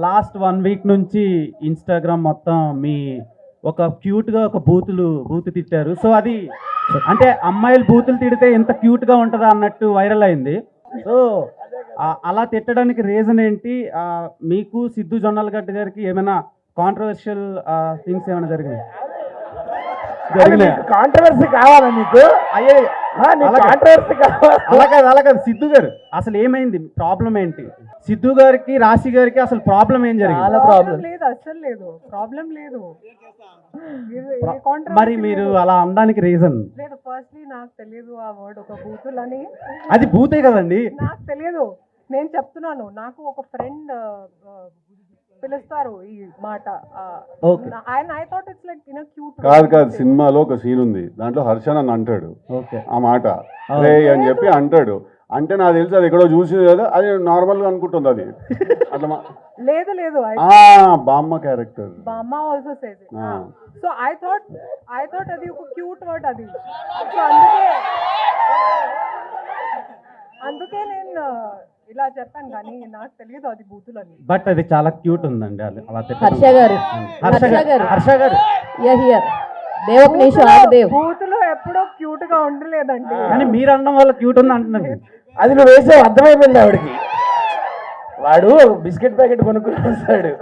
Last 1 week నుంచి Instagram మొత్తం మీ ఒక క్యూట్గా ఒక బూత్ తిట్టారు. సో అది అంటే అమ్మాయిలు బూతులు తిడితే ఎంత క్యూట్గా ఉంటుందా అన్నట్టు వైరల్ అయింది. సో అలా తిట్టడానికి రీజన్ ఏంటి? మీకు సిద్ధు జొన్నలగడ్డ గారికి ఏమైనా కాంట్రవర్షియల్ థింగ్స్ ఏమైనా జరిగినాయి? కాంట్రవర్సీ కావాలా నీకు? అయ్యే కాంట్రవర్సీ కావాలా? అలా కాదు సిద్ధు గారు, అసలు ఏమైంది? ప్రాబ్లం ఏంటి? సిద్ధు గారికి రాశి గారికి అసలు ప్రాబ్లం ఏం జరిగింది? ప్రాబ్లం లేదు, అసలు లేదు, ప్రాబ్లం లేదు. మరి మీరు అలా అనడానికి రీజన్? లేదు, ఫస్ట్లీ నాకు తెలియదు ఆ వర్డ్ ఒక బూతులని. అది బూతే కదండి. నాకు తెలియదు, నేను చెప్తున్నాను. నాకు ఒక ఫ్రెండ్ పిలుస్తారు ఈ మాట. I thought it's like in cute. కాదు సినిమాలో ఒక సీన్ ఉంది, దాంట్లో హర్ష నన్ను అంటాడు ఆ మాట రే అని చెప్పి అంటాడు. అంటే నాకు తెలుసు అది ఎక్కడో చూసింది కదా, అది నార్మల్గా అనుకుంటుంది అది అట్లా. లేదు లేదు, బామ్మ క్యారెక్టర్ బామ్మ also says it. So I thought అది ఒక క్యూట్ వర్డ్ అది. సో అందుకే నేను ఇలా చెప్పాను, కానీ నాకు తెలియదు అది బూతులని. బట్ అది చాలా క్యూట్ ఉందండి. అది అలా హర్ష గారు బూతులు ఎప్పుడో క్యూట్ గా ఉండలేదండి. కానీ మీరు అనడం వల్ల క్యూట్ ఉంది అంటున్నారు. అది నువ్వు వేసే అర్థమైపోయింది ఆవిడకి. వాడు బిస్కెట్ ప్యాకెట్ కొనుక్కుని వస్తాడు,